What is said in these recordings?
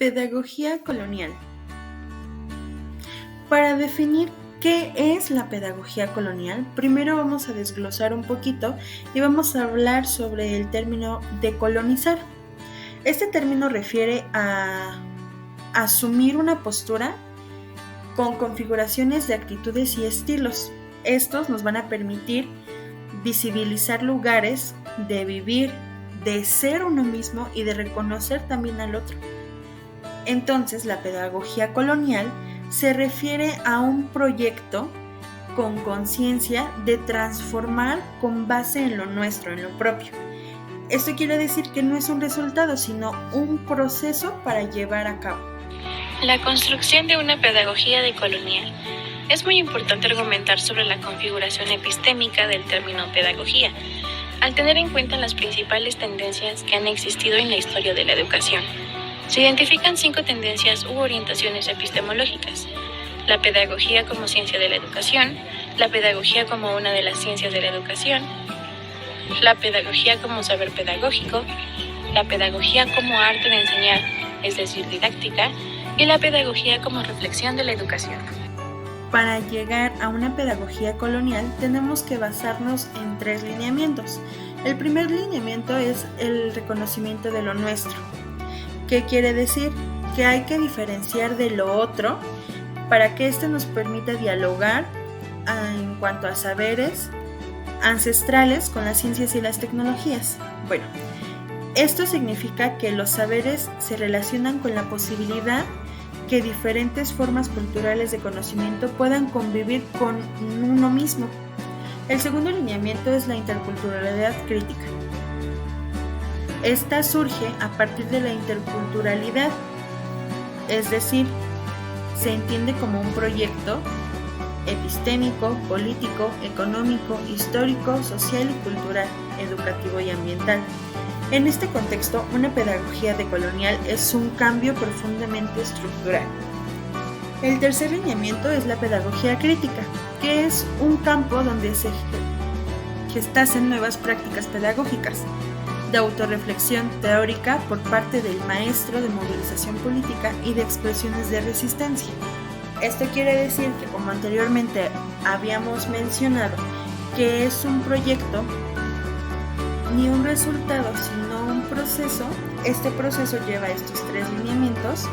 Pedagogía colonial. Para definir qué es la pedagogía colonial, primero vamos a desglosar un poquito y vamos a hablar sobre el término de colonizar. Este término refiere a asumir una postura con configuraciones de actitudes y estilos. Estos nos van a permitir visibilizar lugares de vivir, de ser uno mismo y de reconocer también al otro. Entonces, la pedagogía colonial se refiere a un proyecto con conciencia de transformar con base en lo nuestro, en lo propio. Esto quiere decir que no es un resultado, sino un proceso para llevar a cabo. La construcción de una pedagogía decolonial. Es muy importante argumentar sobre la configuración epistémica del término pedagogía, al tener en cuenta las principales tendencias que han existido en la historia de la educación. Se identifican 5 tendencias u orientaciones epistemológicas: la pedagogía como ciencia de la educación, la pedagogía como una de las ciencias de la educación, la pedagogía como saber pedagógico, la pedagogía como arte de enseñar, es decir, didáctica, y la pedagogía como reflexión de la educación. Para llegar a una pedagogía colonial tenemos que basarnos en 3 lineamientos. El primer lineamiento es el reconocimiento de lo nuestro. ¿Qué quiere decir? Que hay que diferenciar de lo otro para que éste nos permita dialogar en cuanto a saberes ancestrales con las ciencias y las tecnologías. Bueno, esto significa que los saberes se relacionan con la posibilidad que diferentes formas culturales de conocimiento puedan convivir con uno mismo. El segundo lineamiento es la interculturalidad crítica. Esta surge a partir de la interculturalidad, es decir, se entiende como un proyecto epistémico, político, económico, histórico, social y cultural, educativo y ambiental. En este contexto, una pedagogía decolonial es un cambio profundamente estructural. El tercer lineamiento es la pedagogía crítica, que es un campo donde se gestasen nuevas prácticas pedagógicas de autorreflexión teórica por parte del maestro, de movilización política y de expresiones de resistencia. Esto quiere decir que, como anteriormente habíamos mencionado, que es un proyecto ni un resultado, sino un proceso. Este proceso lleva estos 3 lineamientos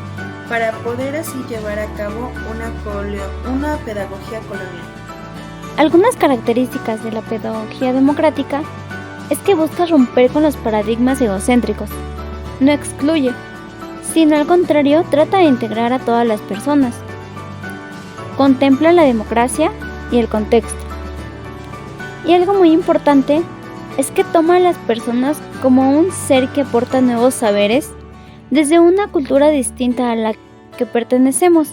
para poder así llevar a cabo una pedagogía colonial. Algunas características de la pedagogía democrática es que busca romper con los paradigmas egocéntricos. No excluye, sino al contrario trata de integrar a todas las personas. Contempla la democracia y el contexto. Y algo muy importante es que toma a las personas como un ser que aporta nuevos saberes desde una cultura distinta a la que pertenecemos.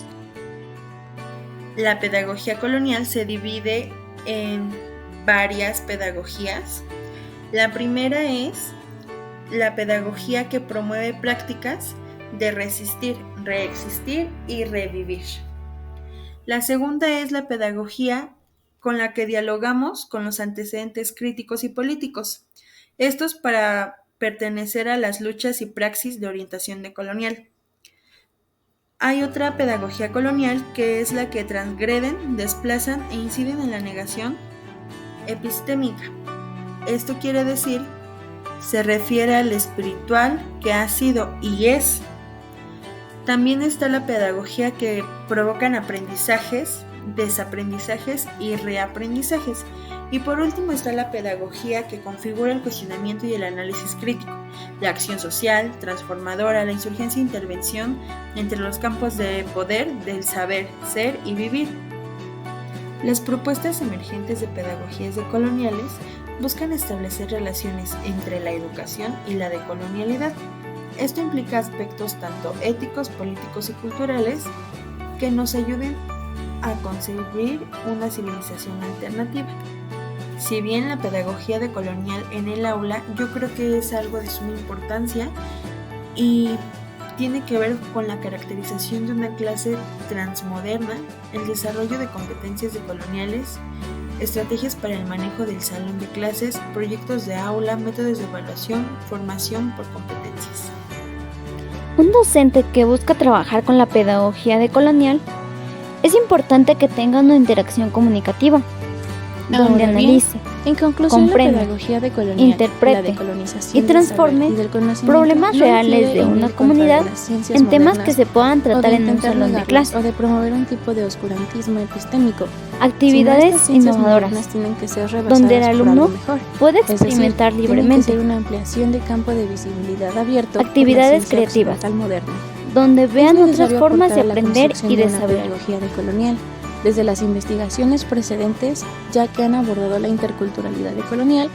La pedagogía colonial se divide en varias pedagogías. La primera es la pedagogía que promueve prácticas de resistir, reexistir y revivir. La segunda es la pedagogía con la que dialogamos con los antecedentes críticos y políticos. Estos para pertenecer a las luchas y praxis de orientación decolonial. Hay otra pedagogía colonial que es la que transgreden, desplazan e inciden en la negación epistémica. Esto quiere decir, se refiere al espiritual que ha sido y es. También está la pedagogía que provocan aprendizajes, desaprendizajes y reaprendizajes. Y por último está la pedagogía que configura el cuestionamiento y el análisis crítico, la acción social, transformadora, la insurgencia e intervención entre los campos de poder, del saber, ser y vivir. Las propuestas emergentes de pedagogías decoloniales buscan establecer relaciones entre la educación y la decolonialidad. Esto implica aspectos tanto éticos, políticos y culturales que nos ayuden a concebir una civilización alternativa. Si bien la pedagogía decolonial en el aula yo creo que es algo de suma importancia y tiene que ver con la caracterización de una clase transmoderna, el desarrollo de competencias decoloniales, estrategias para el manejo del salón de clases, proyectos de aula, métodos de evaluación, formación por competencias. Un docente que busca trabajar con la pedagogía decolonial es importante que tenga una interacción comunicativa, donde Ahora bien, analice, En conclusión, comprenda, la pedagogía decolonial, interprete la decolonización y del transforme saber y del conocimiento problemas no reales incide de en una ir comunidad contra las ciencias en temas que modernas se puedan o de tratar en un intentar salón de negarlas clase. o de promover un tipo de oscurantismo epistémico. Actividades Sino estas ciencias innovadoras, modernas tienen que ser rebasadas donde el por alumno algo mejor. puede Es decir, experimentar tiene que libremente, ser una ampliación de campo de visibilidad abierto por la actividades ciencia creativas, occidental moderna. donde vean Es otras necesario formas de aportar a la aprender construcción y de una saber. pedagogía decolonial, desde las investigaciones precedentes, ya que han abordado la interculturalidad decolonial